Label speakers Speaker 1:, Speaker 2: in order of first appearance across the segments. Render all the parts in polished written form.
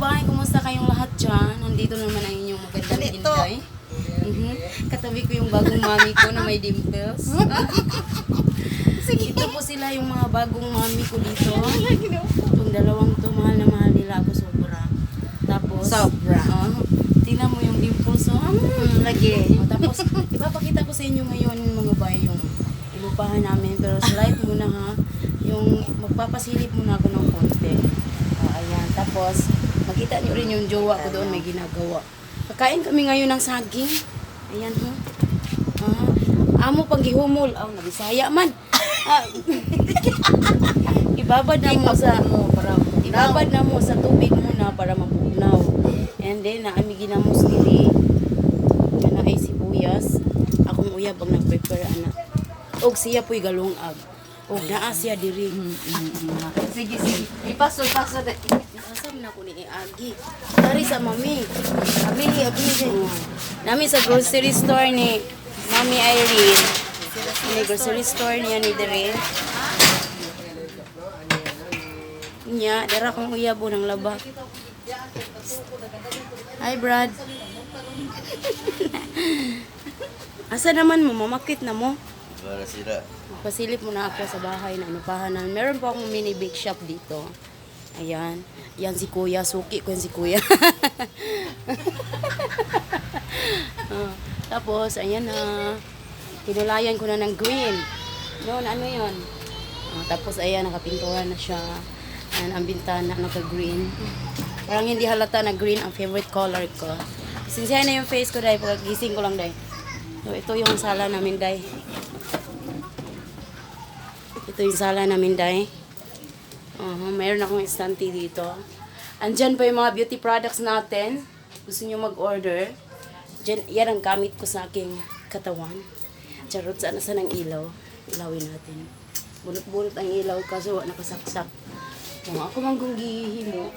Speaker 1: kabahay, kumusta kayong lahat dyan? Nandito naman ang inyong magandang Inday. Katabi ko yung bagong mami ko na may dimples. Ito po sila yung mga bagong mami ko dito. Itong dalawang to, mahal na mahal nila ako sobra. Tapos, tingnan mo yung dimples.
Speaker 2: Lagi.
Speaker 1: Tapos, ipapakita ko sa inyo ngayon mga bay, yung ilupahan namin. Pero slide muna ha. Yung magpapasilip muna ako ng konti. Ayan. Tapos, makita nyo rin yung jowa ko doon may ginagawa. Kakain kami ngayon ng saging. Ayan ha. Amo pang gihumol. Nabisaya man. Ibabad na mo sa tubig muna para mabunaw. And then, naami ginamos nili. Na ay sibuyas. Akong uyab ang nag-prepare ana. Og siya po'y galungag. Og naa siya diri.
Speaker 2: Sige. Ipasol.
Speaker 1: Asam na ko ni Agi. Dari sa mami. Abili. Nami sa grocery store ni Mami Irene. Ni grocery store niya ni Dere. Nya, dara kong uyabo ng laba. Hi, Brad. Asa naman mo? Mamakit na mo?
Speaker 3: Para sira.
Speaker 1: Pasilip mo na ako sa bahay na inupahanan. Meron pa akong mini bake shop dito. Ayan. Yan si Kuya. Suki ko yan si Kuya. Tapos, ayan na. Tinulayan ko na ng green. Noon, ano yun? Tapos, ayan, nakapinturan na siya. Ayan, ang bintana, naka-green. Parang hindi halata na green ang favorite color ko. Sinsiyahin na yung face ko, dahil pagkagising ko lang, dahil. So, ito yung sala namin, dahil. Ito yung sala namin, dahil. Mayroon akong estante dito. Andyan pa yung mga beauty products natin. Gusto nyo mag-order. Yan ang gamit ko sa aking katawan. Charot, sana ng ilaw. Ilawin natin. Bulot-bulot ang ilaw kaso nakasaksak. Ako mang kung gihimo.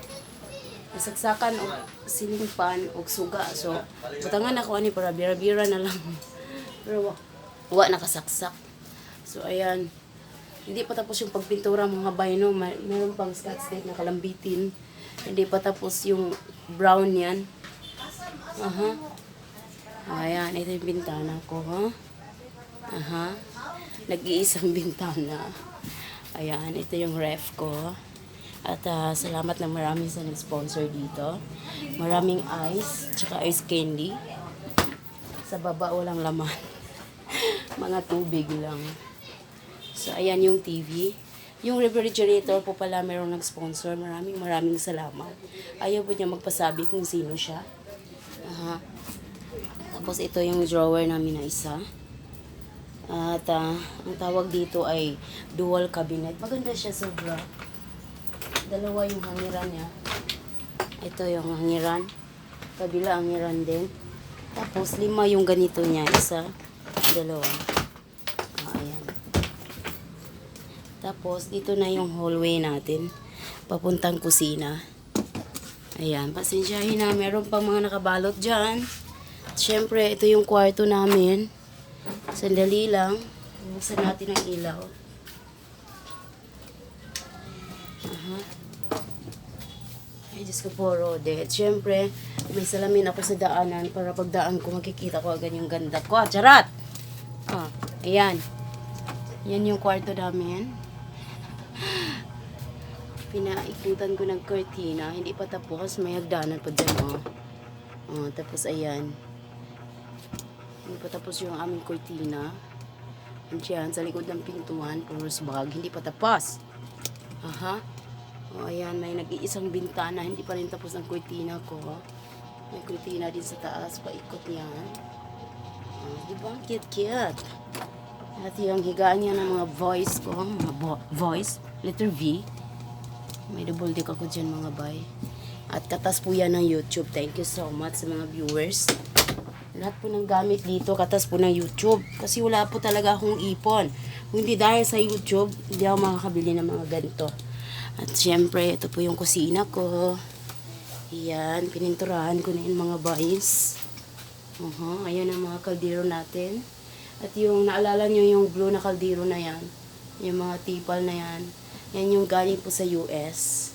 Speaker 1: Nasaksakan o silingpan o suga. So, butangan ako ani para bira-bira na lang. Pero nakasaksak. So, ayan. Hindi pa tapos yung pagpintura mga bayno. Meron pang scotch tape na kalambitin. Hindi pa tapos yung brown yan. Ayan, ito yung bintana ko, ha? Nag-iisang bintana. Ayan, ito yung ref ko. At salamat na marami sa nag-sponsor dito. Maraming ice, tsaka ice candy. Sa baba, walang laman. Mga tubig lang. So, ayan yung TV. Yung refrigerator po pala mayroong nag-sponsor. Maraming salamat. Ayaw po niya magpasabi kung sino siya. Tapos ito yung drawer namin na isa. At ang tawag dito ay dual cabinet. Maganda siya sobra. Dalawa yung hangiran niya. Ito yung hangiran. Kabila hangiran din. Tapos 5 yung ganito niya. Isa, dalawa. Ayan. Tapos dito na yung hallway natin. Papuntang kusina. Ayan. Pasensyahin na. Meron pang mga nakabalot dyan. Siyempre, ito yung kwarto namin. Sandali lang. Buksan natin ang ilaw. Ay, Diyos ko po, Rode. Siyempre, may salamin ako sa daanan para pagdaan ko makikita ko agad yung ganda ko. Charat! Ayan. Yan yung kwarto namin. Pinaikutan ko ng cortina. Hindi pa tapos. May hagdanan pa dyan, tapos, ayan. Hindi pa tapos yung aming cortina. Andiyan, sa likod ng pintuan, puro bag, hindi pa tapos. Ayan, may nag-iisang bintana, hindi pa rin tapos ang cortina ko. May cortina din sa taas, paikot yan. Diba? Cute. At yung higaan niya ng mga voice ko, voice, letter V. May double dick ako dyan mga bay. At katas po yan ng YouTube. Thank you so much sa mga viewers. Lahat po ng gamit dito, katas po ng YouTube. Kasi wala po talaga akong ipon. Kung hindi dahil sa YouTube, hindi ako makakabili ng mga ganito. At syempre, ito po yung kusina ko. Ayan, pininturahan ko na yung mga boys. Ayan ang mga kaldero natin. At yung naalala nyo yung blue na kaldero na yan. Yung mga tipal na yan. Yan yung galing po sa US.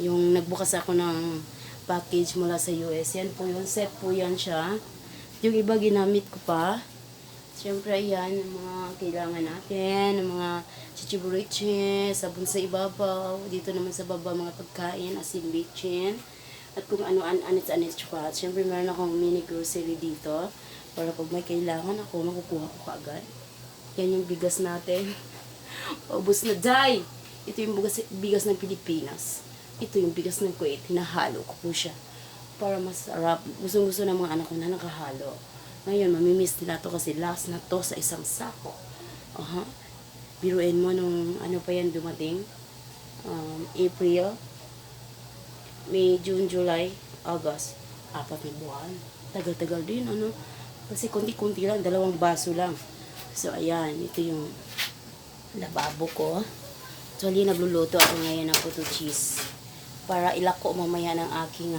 Speaker 1: Yung nagbukas ako ng package mula sa US. Yan po yun. Set po yan siya. Yung iba ginamit ko pa. Siyempre, yan, ang mga kailangan natin, ang mga chichiburiche, sabon sa ibabaw, dito naman sa baba, mga pagkain, asin, bitchin, at kung ano-an, anits-anits pa. At siyempre, meron akong mini grocery dito, para pag may kailangan ako, makukuha ko kaagad. Yan yung bigas natin. Paubos na, Day! Ito yung bigas ng Pilipinas. Ito yung bigas ng Kuwait. Hinahalo ko po siya. Para masarap. Gusto-gusto ng mga anak ko na nakahalo. Ngayon, mamimiss nila to kasi last na to sa isang sako. Biruin mo nung ano pa yan dumating. April, May, June, July, August. 4 na buwan. Tagal-tagal din, ano. Kasi kunti-kunti lang, 2 baso lang. So, ayan. Ito yung lababo ko. Actually, nagluluto ako ngayon ng puto cheese. Para ilako mamaya ng aking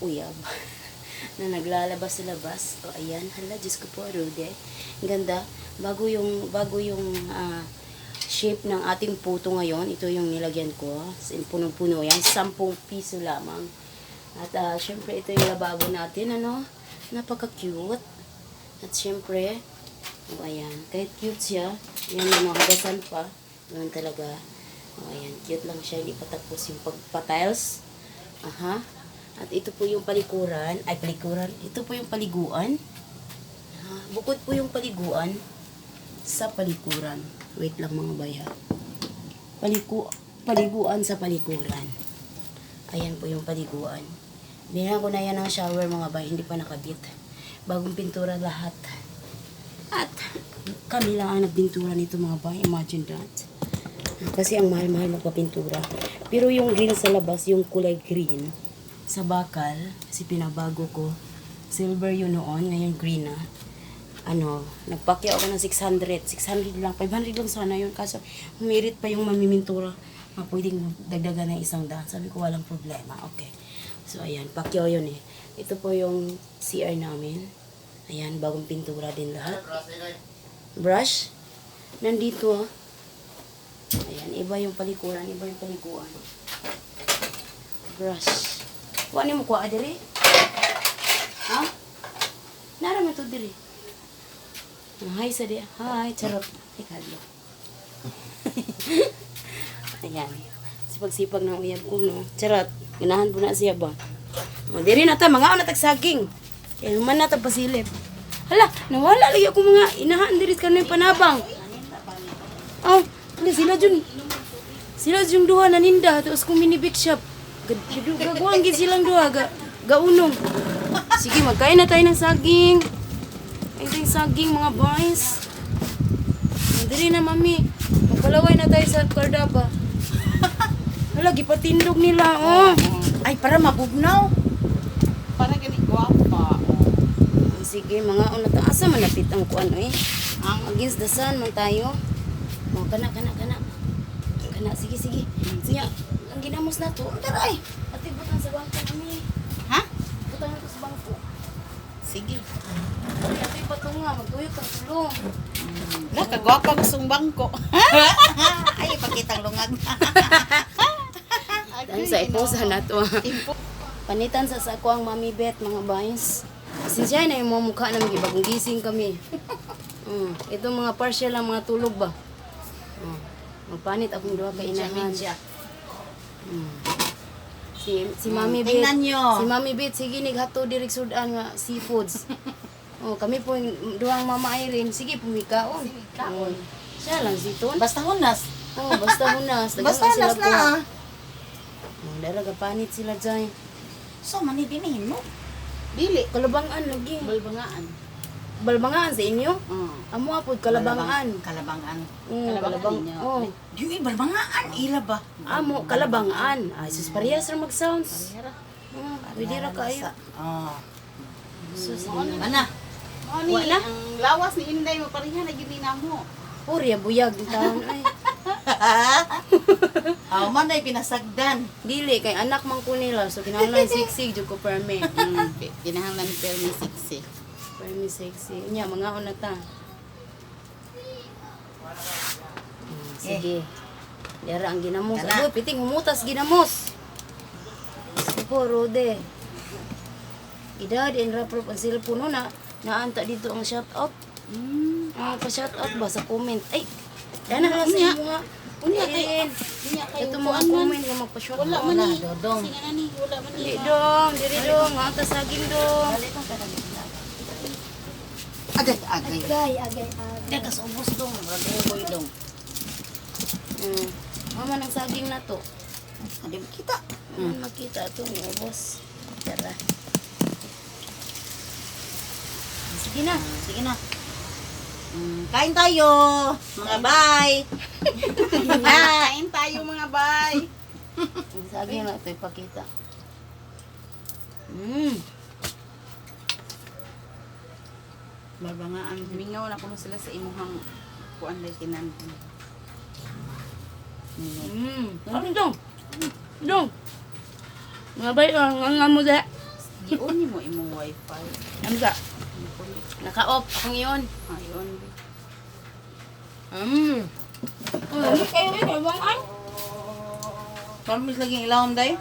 Speaker 1: uyab. Na naglalabas sa labas. O, ayan. Hala, Diyos ko po, Rude. Ang ganda. Bago yung shape ng ating puto ngayon. Ito yung nilagyan ko. Punong-puno yan. 10 piso lamang. At, syempre, ito yung lababo natin, ano. Napaka-cute. At, syempre, o, ayan. Kahit cute siya. Yan yung mahagasan pa. Ganun talaga. O, ayan. Cute lang siya. Hindi pa tapos yung pagpa-tiles. At ito po yung palikuran. Ay, palikuran. Ito po yung paliguan. Bukod po yung paliguan sa palikuran. Wait lang mga baya. Paliguan sa palikuran. Ayan po yung paliguan. Binigyan ko na yan ng shower mga baya. Hindi pa nakabit. Bagong pintura lahat. At kami lang ang nagbintura nito mga baya. Imagine that. Kasi ang mahal-mahal magpapintura. Pero yung green sa labas, yung kulay green, sa bakal, kasi pinabago ko. Silver yun noon, ngayon green na. Nagpakya ako ng 600. 600 lang, 500 lang sana yun. Kaso, humirit pa yung mamimintura. Pwedeng dagdagan ng 100. Sabi ko, walang problema. Okay. So, ayan, pakyaw yun eh. Ito po yung CR namin. Ayan, bagong pintura din lahat. Brush. Nandito. Ayan, iba yung palikuran, iba yung palikuan. Brush. Kuha niyo mo kuha diri? Ha? Naraman to diri. Hi sa di. Hi, charot. Ikadlo. Ayan. Sipag-sipag ng uyab ko, no? Charot. Ganahan po na siya ba? O, diri na ta. Mga na tagsaging. Kaya naman na ta pasilip. Hala, nawala lagi ako mga inahaan diri ka na yung panabang. Oh, sila dyan duha na ninda. Tapos kung mini-bake shop. Gagawang gid silang duha. Gaunong. Sige, magkain na tayo ng saging. Ito yung saging, mga boys. Dili na, mami. Magkalaway na tayo sa kardaba. Hala, gipatindog nila, oh.
Speaker 2: Ay, para mabugnaw. Para ganit guwapa.
Speaker 1: Sige, mga unat. Asa manapit ang kuan, eh. Ang against the sun man tayo. Oh, kana. Kana, sige. Siya, ang ginamos na to. Tara, ay. Ate, butang sa bangko kami.
Speaker 2: Ha?
Speaker 1: Butang na to sa bangko.
Speaker 2: Sige.
Speaker 1: Ay, ate, patunga. Magtuyok ang tulong.
Speaker 2: Lah, kagwapa gustong bangko. Ay, ipakitang lungag.
Speaker 1: Dahil sa iposa na to. Panitan sa sako ang Mami Bet, mga boys. Sinsya na yung mga mukha namin, bagong gising kami. Ito mga partial lang, mga tulog ba? Magpanit akong duha ka inahan. Si Mami Bet.
Speaker 2: Tingnan nyo.
Speaker 1: Si Mami Bet, sige nighato direk sudan nga seafoods. Kami po yung duhang Mama Irene, sige pumikaon. Siya lang siton.
Speaker 2: Basta hunas.
Speaker 1: Basta hunas.
Speaker 2: Basta hunas na.
Speaker 1: Daraga panit sila dyan.
Speaker 2: So, manibinin mo.
Speaker 1: Dili, kalabangan lagi. Balbangaan sa inyo? Amo apod kalabangan.
Speaker 2: Kalabangan.
Speaker 1: Kalabang. Oh.
Speaker 2: Yung balbangaan, ila ba?
Speaker 1: Amo kalabangan. Ay, sus parehas ra mag-sounds. Pwede ra kayo. Sus.
Speaker 2: Ana.
Speaker 1: Wala na?
Speaker 2: Ang lawas ni Inday mo pareha na gini na mo.
Speaker 1: Purya buyag yung taon ay.
Speaker 2: Man ay pinasagdan.
Speaker 1: Dili kay anak man ko nila so kinahanglan siksig jud ko perme.
Speaker 2: Kinahanglan permi siksi.
Speaker 1: Perme sexy. Nya mga una ta. Sige. Dara ang ginamos.
Speaker 2: Kana.
Speaker 1: Uy, piting humutas ginamos. ko, Rode. Ida, din rapper ang cellphone no, naanta dito ang shoutout. Pa-shoutout ba sa comment? Ay, dana ka sa
Speaker 2: Unya.
Speaker 1: inyo nga.
Speaker 2: Unya kay
Speaker 1: Irin.
Speaker 2: unya kay
Speaker 1: Ito mga comment nga magpa-shoutout.
Speaker 2: Wala man ni.
Speaker 1: Dodong.
Speaker 2: Sige na ni, wala man ni.
Speaker 1: Dili dong, dili dong. Nga ka saging dong.
Speaker 2: Agay, agay.
Speaker 3: Agay.
Speaker 2: Dek ka sa ubos dong, boy dong.
Speaker 1: Mama ng saging na to.
Speaker 2: Adi kita.
Speaker 1: Makita ito ni Obos. Tara. Sige na.
Speaker 2: Sige na. Kain tayo, mga bay. Kain tayo, mga bay.
Speaker 1: Ang saging na ito ipakita.
Speaker 2: Barbangaan. Mingaw na kuno sila sa imuhang kuan lay kinan.
Speaker 1: Ano dong? Dong. Mga bay, nga mo da.
Speaker 2: Giun ni mo imong wifi.
Speaker 1: Ano ka? Naka-off. Akong iyon.
Speaker 2: Ayun.
Speaker 1: Ano kayo rin? Ewan ay.
Speaker 2: Tamis lagi ilawom day.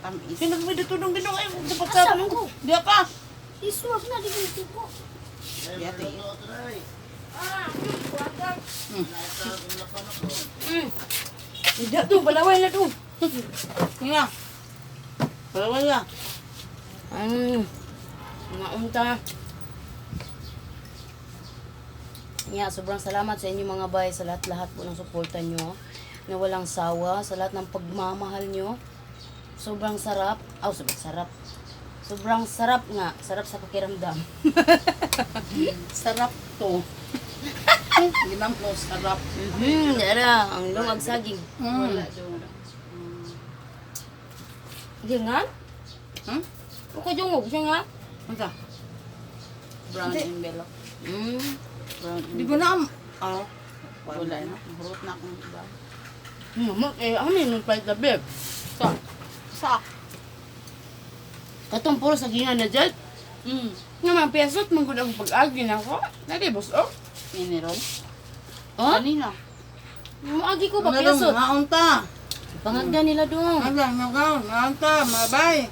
Speaker 2: Tamis. Pinagmay dito dong ginong ay dapat sa ko. Diya ka.
Speaker 3: Iswag na dito ko.
Speaker 2: Diya te.
Speaker 1: Hindi to, balaway na to.
Speaker 2: Nga. Balaway ka.
Speaker 1: Mga unta. Sobrang salamat sa inyo mga bay, sa lahat-lahat po ng suporta nyo, na walang sawa, sa lahat ng pagmamahal nyo. Sobrang sarap. Sobrang sarap. Sobrang sarap nga. Sarap sa pakiramdam.
Speaker 2: Sarap to. Ginang ko sarap.
Speaker 1: Dara, ang lungag saging.
Speaker 2: Wala
Speaker 1: Hindi nga? Ako jungog siya nga.
Speaker 2: Ano brown
Speaker 3: Hindi.
Speaker 2: envelope. Brown
Speaker 3: Di ko na
Speaker 2: Wala na. Burot na akong iba.
Speaker 1: Amin yung flight na beb.
Speaker 2: Sa?
Speaker 1: Katong puro sagingan na dyan. Nga mga pesot, manggod ang pag-agi na ako. Nadi, boss, oh.
Speaker 2: Mineral?
Speaker 1: Oh?
Speaker 2: Kanina.
Speaker 1: Maagi ko ba
Speaker 2: Ano dong,
Speaker 1: pesot?
Speaker 2: maunta.
Speaker 1: Pangagda nila dong.
Speaker 2: Maunta, mabay.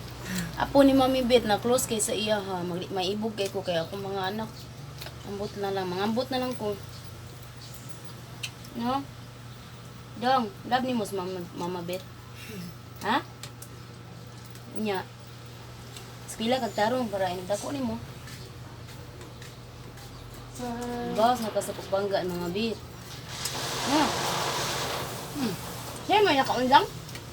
Speaker 1: Apo ni Mami Bet na close kay sa iya ha. Maibog kay ko kaya ako mga anak. Ambot na lang, mangambot na lang ko. No? Dong, love ni mo sa Mama Bet. Ha? Nya. Skila kag tarong para inagdako nimo. Boss, nakasapok bangga ng mga bit. Ha? Siya may nakaundang?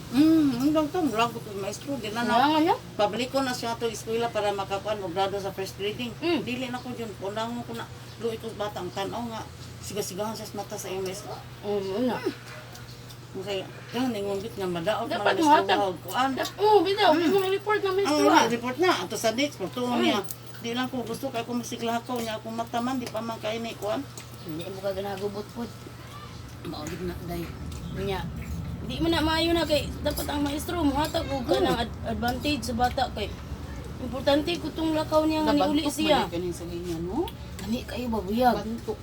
Speaker 2: Ang lang to, mula ko maestro, di na na.
Speaker 1: Nalangan niya?
Speaker 2: Pabalik ko na siya ito eskwela para makakuan o grado sa first grading. Dili na ko dyan, punang mo ko na. Lo ito batang tanaw nga. Siga-sigahan sa mata sa iyong maestro.
Speaker 1: Una.
Speaker 2: Kaya, kaya ningunggit nga madaot
Speaker 1: Dapat
Speaker 2: mga
Speaker 1: mo hatag.
Speaker 2: maestro kuan.
Speaker 1: Bitaw, may report na
Speaker 2: Ang
Speaker 1: ministro.
Speaker 2: report na, ato sa dates, pagtuon niya. Di lang ko gusto kay kung masigla ko niya akong mataman, di pa man kayo na ikuan.
Speaker 1: Hindi mo ka ganagubot po.
Speaker 2: Maulig na, day.
Speaker 1: Nya. Di man na maayo na kay dapat ang maestro muhatag og kanang advantage sa bata kay importante ko tong lakaw niya nga niuli siya.
Speaker 2: Kaning sa ganyan, no?
Speaker 1: Kani kayo babuyag.
Speaker 2: Bantok.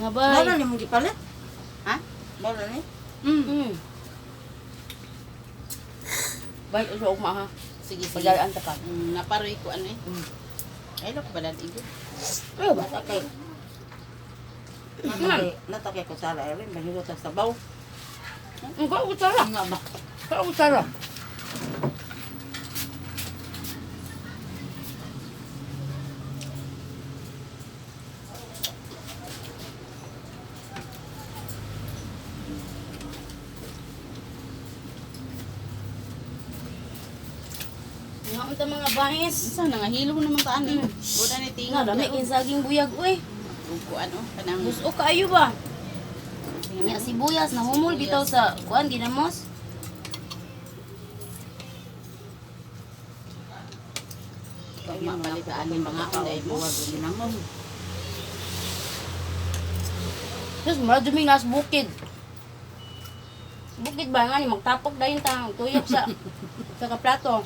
Speaker 1: Nga bay.
Speaker 2: Bawala ni mong gipalit? Ha? Bawala ni?
Speaker 1: Bay uso og maha.
Speaker 2: Sige, sige.
Speaker 1: Pagalaan ta ka.
Speaker 2: Naparoy ko ano eh. Ay, lako ba dati ko?
Speaker 1: Ay bata kay.
Speaker 2: Natakay ko sa rin, mahilo sa sabaw.
Speaker 1: Ang ka utara.
Speaker 2: Nga ba?
Speaker 1: Ka utara. Nga unta mga bahis.
Speaker 2: Isa na nga, hilong naman taan eh. Buda ni
Speaker 1: Nga
Speaker 2: tingog.
Speaker 1: dami kin saging buyag oy.
Speaker 2: Ugo ano, kanang...
Speaker 1: Gusto kaayo ba? Nya sibuyas na humol bitaw sa kuan ginamos.
Speaker 2: Pag mapalitaan ni mga dahil mawag ginamon.
Speaker 1: Tapos mara duming nas bukid. Bukid ba nga ni magtapok dayon ta tuyok sa kaplato.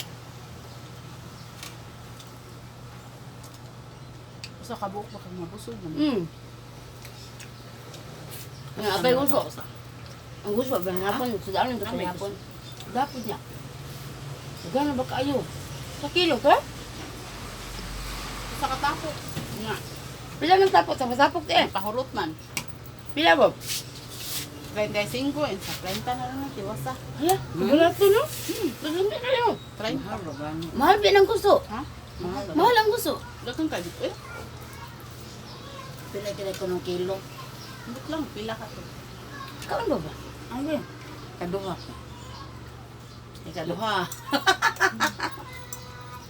Speaker 2: Sa kabuk ba kang mabusog man?
Speaker 1: Nga abay gusto. Ang gusto ba hapon sudaan nito sa hapon. Dapat niya. Gano'n ba kayo? Sa kilo to?
Speaker 4: Sa katapok. Nga.
Speaker 1: Pila ng tapok? Sa tapok eh.
Speaker 4: Pahurot man.
Speaker 1: Pila ba?
Speaker 4: 35 sa 30 na lang tiwasa.
Speaker 1: Hala, barato no? Naganda kayo.
Speaker 4: 30.
Speaker 2: Mahal ba gani?
Speaker 1: Mahal din ang gusto.
Speaker 4: Ha?
Speaker 2: Mahal ba?
Speaker 1: Mahal ang gusto.
Speaker 4: Dagang ka dito eh.
Speaker 2: Pila ko ng kilo.
Speaker 4: Hindi lang pila ka to.
Speaker 1: Kaon ba ba?
Speaker 2: Ay, kaduha ko. Ikaduha.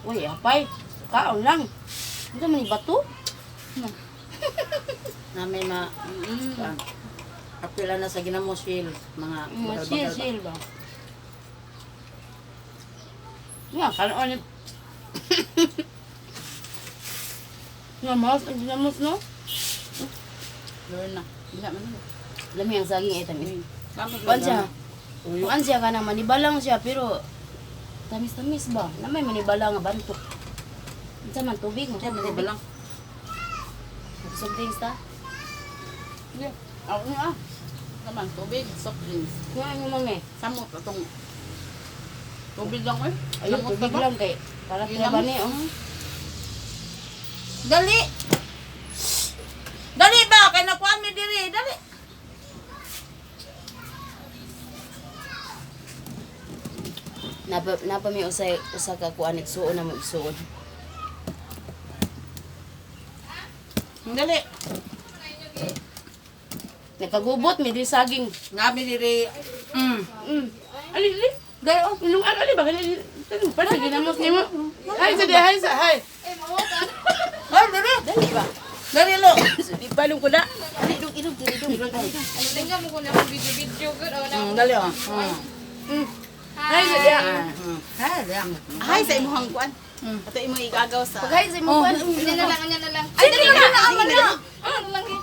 Speaker 1: Uy, apay. Kaon lang. Ito man bato.
Speaker 2: Namin ma... kuan. Kapila na sa ginamosil. Mga
Speaker 1: Sil, sil ba? Nga, kanon ni... Nga, mahal ang ginamos, no?
Speaker 4: Lord na. Bila man yun.
Speaker 1: Lami ang saging ay tamis.
Speaker 4: Bakit
Speaker 1: Kuan siya. Kuan siya ka na manibalang siya, pero... Tamis-tamis ba? Na may manibala nga bantok. Ito man, tubig mo.
Speaker 2: Kaya ba lang?
Speaker 1: Soft drinks ta?
Speaker 4: Sige. Ako nga ah. Naman, tubig, soft drinks.
Speaker 1: Nga, yung mga
Speaker 4: Samot atong tubig lang eh.
Speaker 1: ayun,
Speaker 4: Samot
Speaker 1: tubig
Speaker 4: ka ba?
Speaker 1: lang kay... Para
Speaker 4: Yun
Speaker 1: kaya
Speaker 4: lang.
Speaker 1: ba ni, oh.
Speaker 2: Dali! Dali ba? Kaya nakuha mi diri. Dali!
Speaker 1: Napa mi usa ka kuan igsuon na mo igsuon.
Speaker 2: Dali!
Speaker 1: Nakagubot mi di saging.
Speaker 2: Nga mi diri.
Speaker 1: Ali ali. Dai oh, nung ali ba kani tanong pa sa ginamos nimo. Hay sa hay sa hay.
Speaker 2: Ay, dali!
Speaker 1: Dali ba?
Speaker 2: Dali lo!
Speaker 1: Di palong ko na. Ali dong idong idong.
Speaker 5: Tingnan mo kung naman video-video good o na.
Speaker 2: Dali oh.
Speaker 1: Hay sa dia.
Speaker 2: Ha, dali.
Speaker 4: Hay sa imuhang kuan. Ato imo igagaw sa.
Speaker 1: Paghay sa mo kuan.
Speaker 5: Ano na lang, ano na lang.
Speaker 1: Ay dali na aman na.
Speaker 5: Ano lang eh.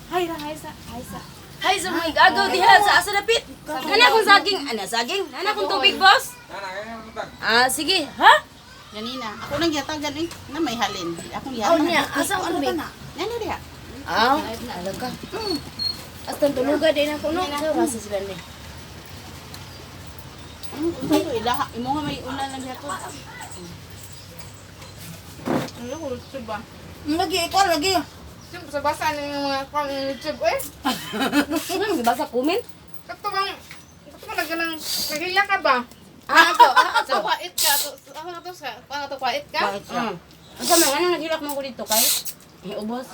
Speaker 1: Hay ra hay sa. Hay sa mo igagaw diha sa asa dapit. Ana kung saging, ana saging. Ana kung tubig boss. Ah sige, ha?
Speaker 4: Ganina. Ako nang yatagan eh. Na may halin. Ako
Speaker 1: Oh
Speaker 4: yatagan.
Speaker 1: niya, asa ang tubig?
Speaker 4: Nani diha?
Speaker 1: Ah, alaga. Astan tuluga din ako no. Sa rasa sila ni.
Speaker 4: Ito ilaha. Imo nga may ulan lang diha to. Ano ko YouTube ba?
Speaker 2: Lagi, ikaw lagi.
Speaker 5: Siyempre, sa basa ng mga kong YouTube eh.
Speaker 1: Ano gibasa comment?
Speaker 5: Kato bang nagganang naghiya ka ba?
Speaker 1: Ah, ato.
Speaker 5: Sa kwait ka. Ano to sa? Paano to kwait ka?
Speaker 2: Bakit siya?
Speaker 1: Asa man ano naghilak mo ko dito kay? Ubos.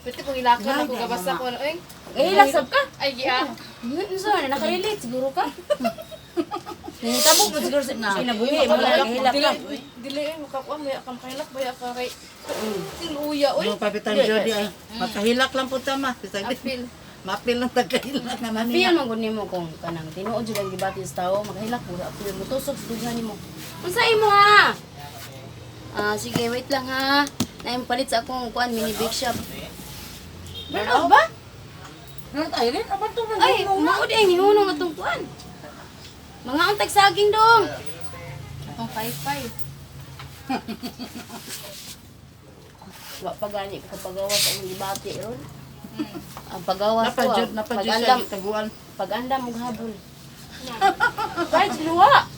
Speaker 5: Pwede kong hilakan ako gabasa ko ano eh.
Speaker 1: Eh, hilak ka.
Speaker 5: Ay, giya.
Speaker 1: Ano na nakarelate siguro ka? Tabok mo siguro sa kinabuhi mo na hilak ka.
Speaker 5: Dili eh, makakuha mo yakang kahilak ba yakang kay siluya oy.
Speaker 2: Yung papitan Jody ay makahilak lang po tama.
Speaker 5: Apil.
Speaker 2: Mapil lang tagahilak na
Speaker 1: Piyan
Speaker 2: naniya.
Speaker 1: man gud nimo kung kanang tinuod jud ang gibati sa tao, maghilak mo apil mo tusok sa dughan nimo. Unsay mo ha? Ah, sige, wait lang ha. Naim palit sa akong kuan mini bake shop. Ano ba?
Speaker 2: Ano tayo rin? Apa ito man?
Speaker 1: Ay, mao di ang hinunong atong kuan. Mga untag saging dong.
Speaker 5: Atong 5-5.
Speaker 1: Wa pa gani ko pagawas ang gibati ron. Ang pagawas ko.
Speaker 2: Napadjud, napadjud
Speaker 1: Pag-andam,
Speaker 2: siya taguan.
Speaker 1: pag-andam og habol. Kahit sinuwa.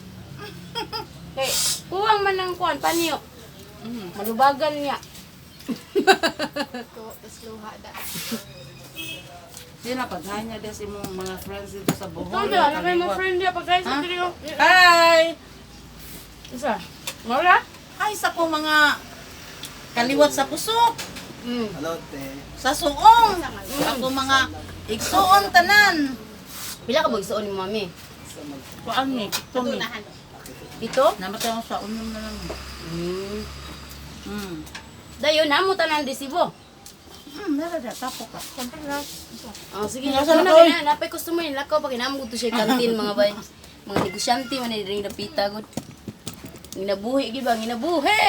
Speaker 1: Kay, kuwang man ng kuan, panyo. Malubagan niya.
Speaker 5: To luha da.
Speaker 2: Di na paghain niya din si mong mga friends dito sa Bohol.
Speaker 1: Ito na, nakay mo friend niya pag-guys sa video.
Speaker 2: Hi!
Speaker 1: Isa. Mora?
Speaker 2: Hi sa po mga kaliwat sa pusok.
Speaker 6: Hello, te.
Speaker 2: Sa suong. Sa po mga igsuon tanan.
Speaker 1: Pila ka ba igsuon ni mami?
Speaker 2: Kuan ni, ito ni.
Speaker 1: Ito?
Speaker 2: Namatay ako sa unyong na lang.
Speaker 1: Dayo, namo tanan desibo.
Speaker 2: Meron na, tapo ka.
Speaker 1: Oh, sige,
Speaker 2: Nasa
Speaker 1: nasa na
Speaker 2: lakaw,
Speaker 1: kaya napay customer ni lakaw pag inamo to siya kantin mga bay. Mga negosyante man ni ring napita gud. Ginabuhi gyud ba, ginabuhi.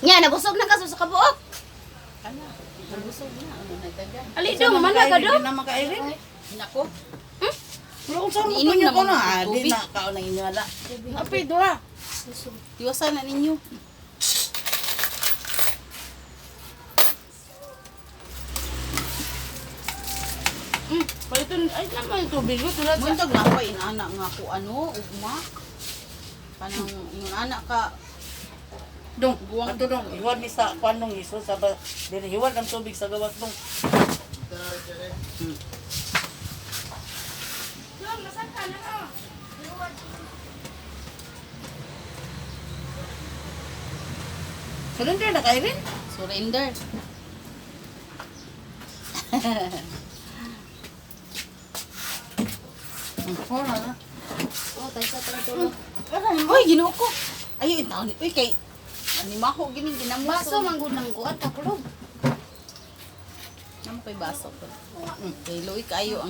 Speaker 1: Nya nabusog na kaso sa kabuok. Ali dong, mana ka dong?
Speaker 2: Di na makairin.
Speaker 4: Nako.
Speaker 2: Pero kung saan mo
Speaker 4: Iinom
Speaker 2: punyo ko
Speaker 4: naman
Speaker 2: na,
Speaker 4: ng
Speaker 2: di
Speaker 4: tubig.
Speaker 2: na kao na inyala.
Speaker 1: Api dua.
Speaker 4: Tiwasan na ninyo.
Speaker 1: Paliton, ay naman yung tubig. Wala sa...
Speaker 4: Muntag na pa inana nga ko ano, ugma. Kanang yung anak ka,
Speaker 2: Dong,
Speaker 4: Buwang.
Speaker 2: ato dong, hiwag ni sa kwanong iso sa ba, dili hiwag ang tubig sa gawas dong. Surrender na kayo rin?
Speaker 4: surrender.
Speaker 2: Wala na.
Speaker 1: Oh, tayo sa tulog.
Speaker 4: Uy, ginoo ko. Ayaw, itaw ni. Uy, kay, animaho, gining ginambaso.
Speaker 1: Baso, manggod ng kuat, takulog.
Speaker 4: Ano ko'y baso ko? Kay Louie kayo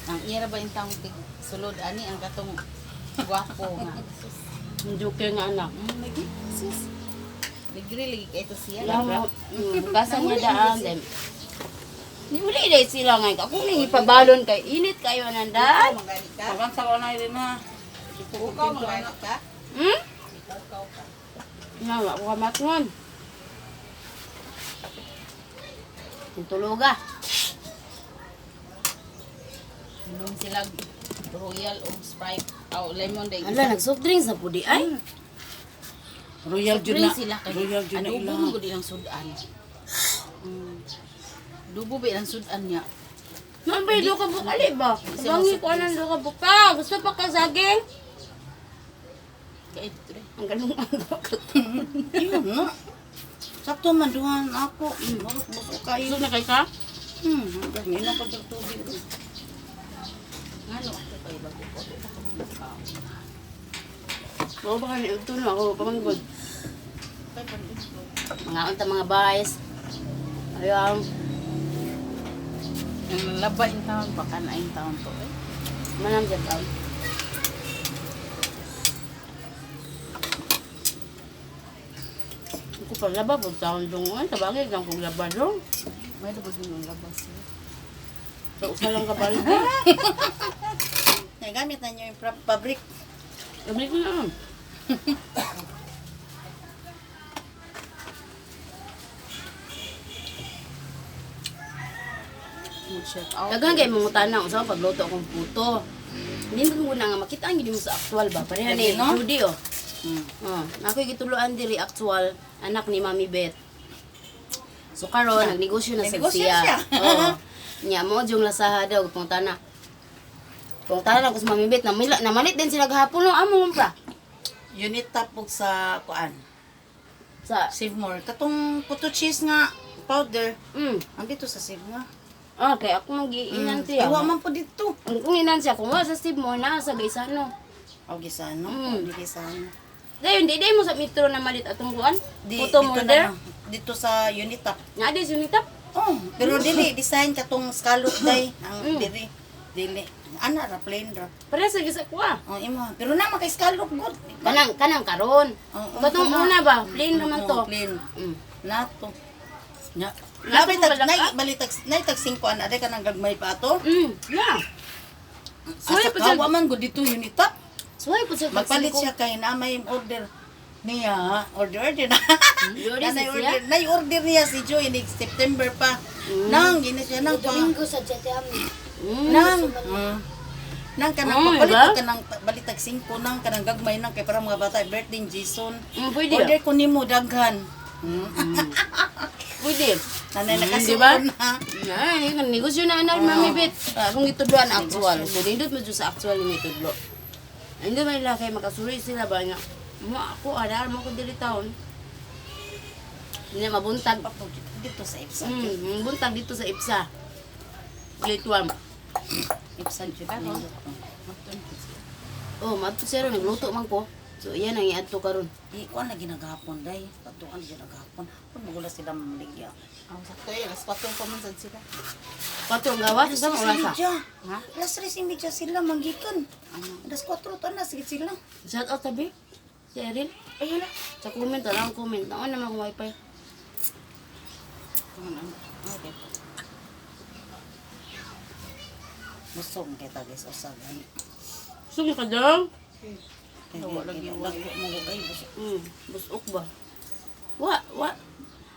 Speaker 4: ang ira ba yung taong sulod ani ang katong gwapo nga.
Speaker 1: Yung joker nga anak.
Speaker 4: Lagi, sis. Ligri lagi kay ito siya.
Speaker 1: Alam mo, bukasan niya daan. Then, di uli dahil sila ngayon. Ako nang ipabalon kay init kayo nandan.
Speaker 4: Magani ka?
Speaker 2: Pagan sa kanay rin na.
Speaker 4: Bukaw, magani ka?
Speaker 1: Hmm?
Speaker 4: Bukaw ka.
Speaker 1: Nga, ako ka matngon. Yung tuluga.
Speaker 4: Doon sila royal o Sprite o lemon day.
Speaker 1: Ala, nag-soft drinks na po di ay.
Speaker 2: Royal
Speaker 4: Drink
Speaker 2: Juna.
Speaker 4: sila kay
Speaker 2: Royal Juna
Speaker 4: adobo
Speaker 2: ilang.
Speaker 4: mo gud ilang sudan. Adobo ba ilang sudan niya?
Speaker 1: Mambay, do ka buk. Ali ba?
Speaker 4: Kasi
Speaker 1: Bangi
Speaker 4: masuk
Speaker 1: ko anong do ka buk pa. Gusto pa ka saging?
Speaker 4: Kay ito rin.
Speaker 1: Ang ganun ang do ka.
Speaker 2: Yun no. Sakto man duhan ako. Marot buso kayo.
Speaker 1: Gusto na kay ka?
Speaker 2: Ganyan na pag tubig.
Speaker 4: Ngano ako kay bago ko.
Speaker 1: Oo, baka ito na ako. Pamanggod.
Speaker 4: Kay panito.
Speaker 1: Mga unta mga bayes. Ayaw.
Speaker 4: Ang laba in taon baka na in taon to eh.
Speaker 1: Manam dyan taon. Ako pa laba po taon dong. Ay, tabagay kang kong laba dong.
Speaker 4: May dabag yung labas eh.
Speaker 1: Sa usa lang ka balik.
Speaker 2: Gamit na niyo yung fabric.
Speaker 1: Gabalik ko na.
Speaker 4: Food chef out.
Speaker 1: Dagan kay mga tanang sa pagluto akong puto. Hindi mo na nga makita ang mo sa actual ba. Pareha ni
Speaker 2: no?
Speaker 1: Judy oh. Ako'y gituluan diri actual anak ni Mami Beth. So karon nagnegosyo na sa
Speaker 2: Nagnegosyo
Speaker 1: siya.
Speaker 2: siya.
Speaker 1: Oo. Nya mo jung lasaha daw kung tana. Kung tana ko sa Mami Beth na malit din sila gahapon no amo pa.
Speaker 2: Unit tapog sa kuan.
Speaker 1: Sa
Speaker 2: Save more. Katong puto cheese nga powder.
Speaker 1: Andito
Speaker 2: sa Save nga.
Speaker 1: Okay, ako mag-iinan siya.
Speaker 2: Iwa man po dito.
Speaker 1: Kung inan siya, kung wala sa Steve mo, nasa Gaisano.
Speaker 2: O gisano. Di gisano.
Speaker 1: Dayon, di mo sa metro na malit atong kuan. Puto
Speaker 2: dito
Speaker 1: molder.
Speaker 2: na, dito sa unit tap.
Speaker 1: Nga di sunitap.
Speaker 2: Oh, pero dili design katong scallop day ang dili. Ana ra plain ra.
Speaker 1: Para sa gisa ko ah.
Speaker 2: Oh, imo. Pero na makay scallop good.
Speaker 1: Kanang karon. Batong una ba? Plain naman to.
Speaker 2: Plain.
Speaker 1: Mm.
Speaker 2: Nato. Nya.
Speaker 1: Nato
Speaker 2: Napay tag
Speaker 1: wala
Speaker 2: nay
Speaker 1: ka?
Speaker 2: balitag nay tag 5 ana day kanang gagmay pa ato.
Speaker 1: Yeah.
Speaker 2: Asa
Speaker 1: pa siya.
Speaker 2: kawa man gud dito unit tap.
Speaker 1: Suway po siya.
Speaker 2: Magpalit siya kay na may order niya. Order na.
Speaker 1: Order
Speaker 2: Nay
Speaker 1: siya?
Speaker 2: order. Nay order niya si Joy ni September pa. Nang gina siya nang pa.
Speaker 3: Domingo sa Jetiam.
Speaker 2: Nang nang kanang
Speaker 1: Oh,
Speaker 2: papalit
Speaker 1: diba?
Speaker 2: ka kanang balitag 5 nang kanang gagmay nang kay para mga bata birthday Jason.
Speaker 1: Pwede.
Speaker 2: Order ko nimo daghan.
Speaker 1: Pwede.
Speaker 2: Nanay
Speaker 1: Diba?
Speaker 2: nakasuon na.
Speaker 1: Ay, kan negosyo na anak Mami Bet. Kung itudloan actual. So, dindot mo dyan sa actual yung itudlo. Hindi may lakay makasuri sila ba nga. Mo ako, adar mo ko dili taon. Hindi mabuntag.
Speaker 2: Dito sa Ipsa.
Speaker 1: Buntag dito sa IPSA. Grade 1.
Speaker 2: Ipsa jud.
Speaker 1: Oh, madto siya ron, nagluto man ko. So, yan ang iadto karon.
Speaker 2: Ikuan na ginagahapon day. Patuan ginagahapon. Kung magula sila maligya.
Speaker 4: Ang sakto eh, alas 4 pa man sad sila.
Speaker 1: Pato ang gawas, sa mga orasa.
Speaker 2: Ha? Alas 3:30 sila manggikan. Alas 4 to na sige sila.
Speaker 1: Shout out tabi. Si Erin.
Speaker 2: Ayun na.
Speaker 1: Sa comment, alam comment. Naon naman akong wifi.
Speaker 2: Okay. Busog kita guys usagan.
Speaker 1: Sugi ka dong?
Speaker 2: Wala lagi mo gay busog.
Speaker 1: Busok ba? Wa.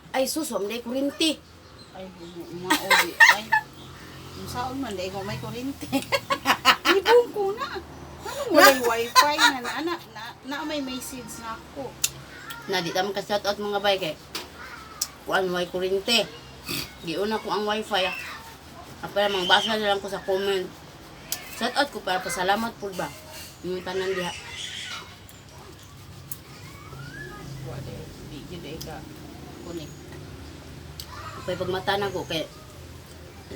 Speaker 1: Ay, sus, wam day kurinti.
Speaker 4: Ay, maoli. Ay, Yung saon man, dahil ko may kuryente. Ibong ko na. Ano mo yung wifi na may message na ako.
Speaker 1: Na di taman ka shout out mga bay kay kuan way kurente. Giuna ko ang wifi. Apa mang basa na lang ko sa comment. Shout out ko para pasalamat pud ba. Yung tanan diha.
Speaker 4: Wala, di yun dahil ka connect.
Speaker 1: Pay pagmata na ko kay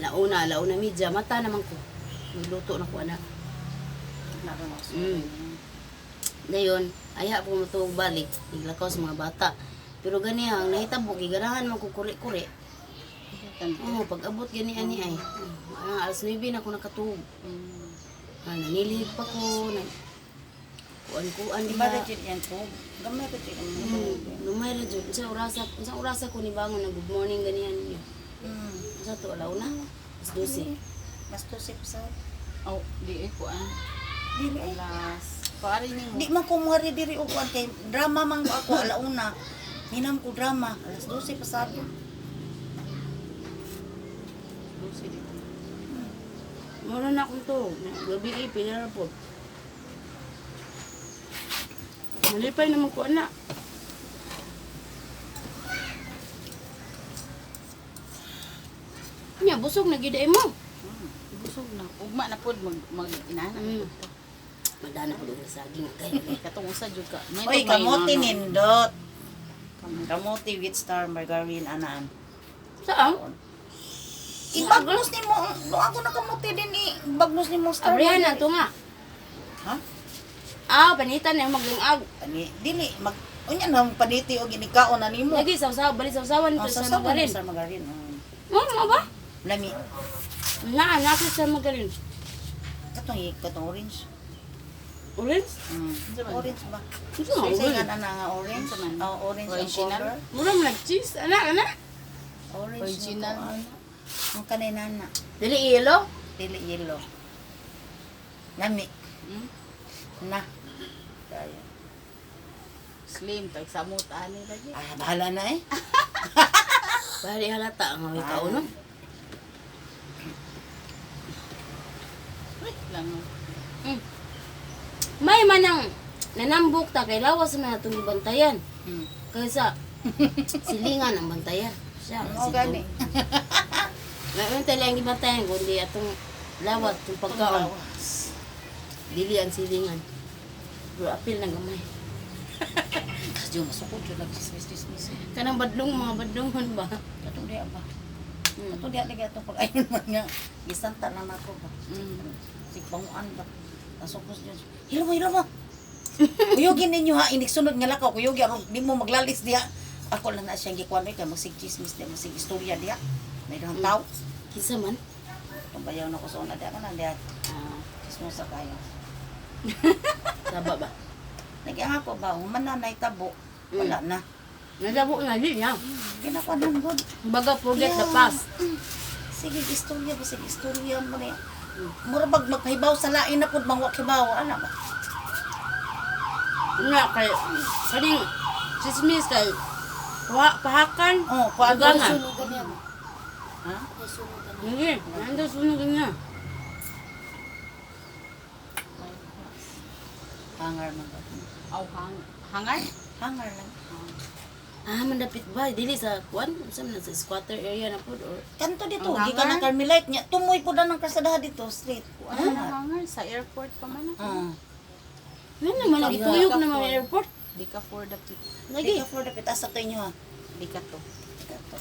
Speaker 1: launa media mata naman ko. Nagluto na ko ana. Dayon, aya po mo tuog balik, iglakaw sa mga bata. Pero gani ang nahitabo giganahan man ko kuri-kuri. Oh, pag abot gani ani ay. Alas 9 na ako nakatuog. Nanilip pa ko, kuan-kuan di
Speaker 2: Di ba
Speaker 1: ba?
Speaker 2: rin yan po? Gamay ko dyan.
Speaker 1: Lumay ra jud. Sa orasa ko ni bangon na good morning ganiyan niyo. Sa to alaw na. Mas 12.
Speaker 2: Mas tusip sa...
Speaker 4: Oh, di ko
Speaker 2: Dili eh.
Speaker 4: alas. Pari ni mo.
Speaker 2: Di man ko muwari diri og kuan kay drama man ko ako alauna. Minam ko drama. Alas 12 pasado.
Speaker 4: Lucy dito.
Speaker 1: Mura na akong to. Gabi pinara po. Malipay naman ko anak. Nya, busog na giday mo.
Speaker 4: Busog na. Ugma na pod mag-inana.
Speaker 1: Madana ko doon sa saging.
Speaker 4: Katong usa jud ka. May
Speaker 2: Oy,
Speaker 4: tugmay,
Speaker 2: kamote
Speaker 4: no?
Speaker 2: nindot. Kamote with star margarine anaan.
Speaker 1: Saan?
Speaker 2: Ibagnos ni mo. No ako na kamote din ni bagnos ni mo star.
Speaker 1: Abrihan na ito nga.
Speaker 2: Ha?
Speaker 1: Panitan na yung maglingag.
Speaker 2: Ani dili mag unya na paniti og inikaon na nimo.
Speaker 1: Lagi sawsaw, bali sawsawan
Speaker 2: Oh,
Speaker 1: ito sa
Speaker 2: sa
Speaker 1: magarin.
Speaker 2: star margarine.
Speaker 1: Mo ba?
Speaker 2: Lami.
Speaker 1: Nasa sa magarin.
Speaker 2: Katong orange.
Speaker 1: Orange?
Speaker 2: Orange ba?
Speaker 1: Ito nga,
Speaker 2: Say
Speaker 1: orange.
Speaker 2: nga nga orange. Oh, orange ang
Speaker 4: Original?
Speaker 2: color.
Speaker 1: Mura mo nag-cheese. Anak.
Speaker 2: Orange
Speaker 4: Original.
Speaker 2: Ang kaninana.
Speaker 1: Dili yellow?
Speaker 2: Dili yellow. Lami.
Speaker 4: Hmm?
Speaker 2: Na. Kaya.
Speaker 4: Slim, tag samot ani lagi.
Speaker 2: Bahala na eh.
Speaker 1: Bali halata ang mga ikaw, no?
Speaker 4: Wait lang.
Speaker 1: May manang nanambok ta kay lawas na itong bantayan. Kaysa silingan ang bantayan. Siya,
Speaker 2: Oo, gani.
Speaker 1: Ngayon tayo lang gibantayan kundi atong lawat, itong pagkaon. Dili ang silingan. Pero apil na gamay.
Speaker 2: Kasi yung masukod yun, nag-dismiss.
Speaker 1: Kanang mga badlongon ba?
Speaker 2: Katong diya ba? Katong diya lagi itong pag-ayon man nga. Gisanta na ako ba? Sigbanguan ba? Nasukos dyan. Hilo mo! Kuyogin ninyo ha, iniksunod nga lakaw. Kuyogin, di mo maglalis diya. Ako lang na siyang gikuan kay magsig-chismis diya, magsig-istorya diya. May dalang tao.
Speaker 1: Kinsa man?
Speaker 2: Kung bayaw na ko sa una diya ka na diya. Chismosa kayo.
Speaker 1: Saba ba?
Speaker 2: Nagyang ako ba, humananay tabo. Wala na.
Speaker 1: Nadabo na din niya.
Speaker 2: Ginapanan god.
Speaker 1: Baga forget the past.
Speaker 2: Sige, istorya ba? Sige, istorya mo na yan. Mura bag magpahibaw sa lain na po, bang wakibaw. Ano ba?
Speaker 1: Nga kay kaning chismis kay pahakan.
Speaker 2: Oh, paano
Speaker 1: Ugangan.
Speaker 3: Sunugan niya mo.
Speaker 2: Ha?
Speaker 3: Sunugan.
Speaker 1: Hindi, nando sunugan niya.
Speaker 2: Hangar man ba?
Speaker 4: Aw hangar.
Speaker 2: Hangar lang.
Speaker 1: Mandapit ba? Dili sa kuan? Sa man sa squatter area na po or
Speaker 2: Kanto dito,
Speaker 4: Ang
Speaker 2: di ka na
Speaker 4: hangar?
Speaker 2: Carmelite niya. Tumoy po na ng kasadahan dito, street.
Speaker 4: Ano na hangar sa airport pa man.
Speaker 1: Ano naman
Speaker 4: Di
Speaker 1: nagituyok
Speaker 4: ka
Speaker 1: na
Speaker 4: for-
Speaker 1: mga airport?
Speaker 4: Di ka for the pit.
Speaker 2: Lagi.
Speaker 1: Lagi.
Speaker 2: Di for the pitas sa inyo ha.
Speaker 4: Di ka to.
Speaker 2: Ito.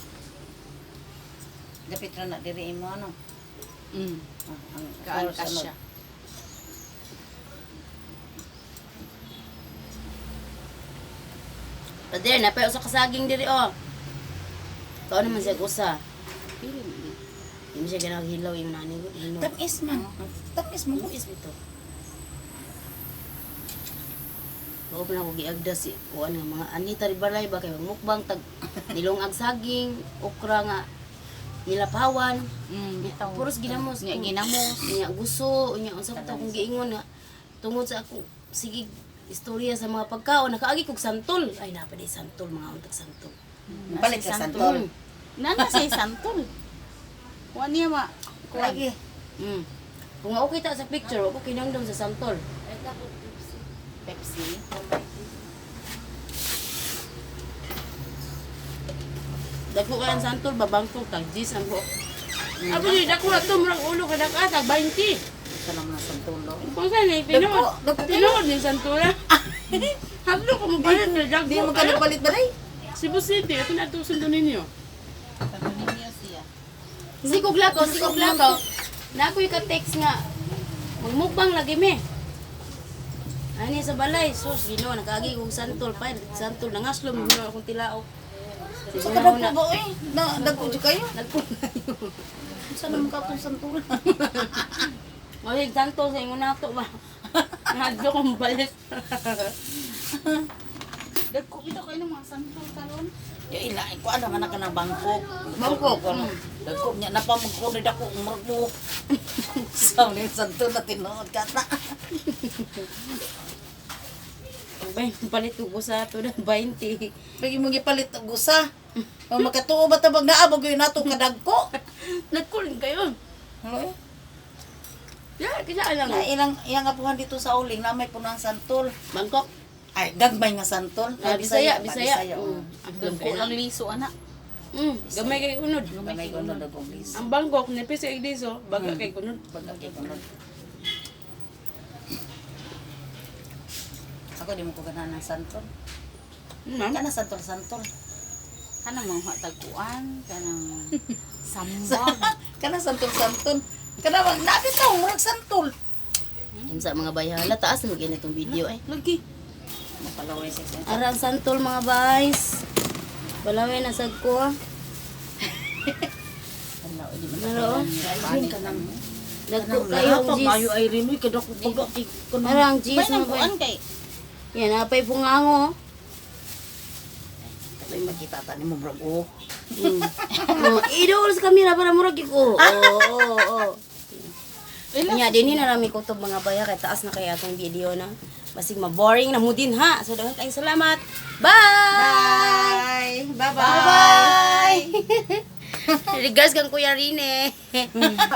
Speaker 2: Dapit ra na diri mo ano. Ang
Speaker 4: Kaan
Speaker 2: floor
Speaker 4: ka
Speaker 2: sunod.
Speaker 4: siya.
Speaker 1: Pader, napay usa ka saging diri oh. Kao naman siya usa.
Speaker 4: Pili mo.
Speaker 1: Hindi siya ginaghilaw yung nani ko.
Speaker 2: Tamis man. Tamis mo.
Speaker 1: Is ito. Bago pa na ako giagda si kuan nga mga anita ribalay ba kay mukbang tag nilongag saging, okra nga nilapawan.
Speaker 4: Bitaw.
Speaker 1: Puros ginamos.
Speaker 4: Nya ginamos.
Speaker 1: Nya gusto, nya unsa ko akong giingon nga tungod sa ako sige istorya sa mga pagkaon nakaagi kog santol. Ay napaday santol mga untag santol.
Speaker 2: Balik ka santol.
Speaker 4: Nana say santol. Wa niya ma kuan.
Speaker 2: Lagi.
Speaker 1: Kung okay ta sa picture, ako kinangdong sa santol.
Speaker 4: Pepsi.
Speaker 1: Dako ka ang santol, babangkog, tag 10 ang buok. Abo di, dako na ito, murang ulo ka daka, tag 20.
Speaker 2: Isa lang na santulo.
Speaker 1: Kung saan eh, pinood. Pinood yung santola. Hablo ko mo balit na dako.
Speaker 2: Di mo ka nagpalit ba day?
Speaker 1: Cebu City, ito na ito sundo ninyo.
Speaker 4: Tanunin niyo siya.
Speaker 1: Sikog lako. Na ako yung ka-text nga. Magmukbang lagi me. Ani sa balay, sus, gino, nakagi kong santol pa. Santol, nangaslom, gino akong tilaok.
Speaker 2: Sa kadagpo ba eh? Dagpo dyan kayo?
Speaker 1: Nagpuntayo.
Speaker 2: Saan naman ka itong santulan?
Speaker 1: Mahig santol sa ingon nato ba? Ngadyo kong balit.
Speaker 4: Dagko bitaw kayo ng mga santol karon.
Speaker 2: Yung ila, ko ano man ka ng Bangkok.
Speaker 1: Bangkok,
Speaker 2: Dagko niya, napamagkunid ako, umarbo. Sa ulit santol na tinood ka na.
Speaker 1: Palit ko sa ito na 20.
Speaker 2: Pagi mo gipalit og gusa. O makatuo ba tabag naabog yun nato kadagko?
Speaker 1: Nagkuling kayo.
Speaker 2: Ano eh?
Speaker 1: Yeah, kaya lang.
Speaker 2: Na ilang apuhan dito sa uling na may punang santol.
Speaker 1: Bangkok.
Speaker 2: Ay, gagmay nga santol.
Speaker 1: Bisaya.
Speaker 2: oh.
Speaker 1: Ang
Speaker 4: Dagko lang liso ana.
Speaker 1: Gamay kay unod.
Speaker 2: Gamay ko na dagong lis.
Speaker 1: Ang Bangkok, nipis kay Igdiso, baga kay unod.
Speaker 2: Bagay ko nun. Ako di mo ko ganahan ng santol.
Speaker 1: Ma'am?
Speaker 2: Kana santol-santol.
Speaker 4: Kanang mga tagkuan, kanang sambag.
Speaker 2: Kana santol-santol. Kana wag napit na murag santol.
Speaker 1: Sa mga bayhala, taas mo ganitong video eh.
Speaker 4: Lagi.
Speaker 2: Mapalaway sa santol.
Speaker 1: Arang santol mga guys. Balawin na sad ko. Naro.
Speaker 2: Ka nang
Speaker 1: Dagko kayo
Speaker 2: Pag
Speaker 1: jis.
Speaker 2: mayo ay rinoy kadako pagaki kun.
Speaker 1: Arang jis
Speaker 4: Bay
Speaker 1: mo
Speaker 4: nang
Speaker 1: ba?
Speaker 4: kuan kay.
Speaker 1: Yan, apay pungango.
Speaker 2: Katoy makita ta nimo brag oh.
Speaker 1: Idol sa kamera para murag ko. Oo. Kanya din na rami ko to mga baya kay taas na kay atong video na. Basig ma-boring na mo din ha. So daghang kayong salamat. Bye.
Speaker 2: Bye. Bye-bye.
Speaker 1: Regards kang Kuya Rine.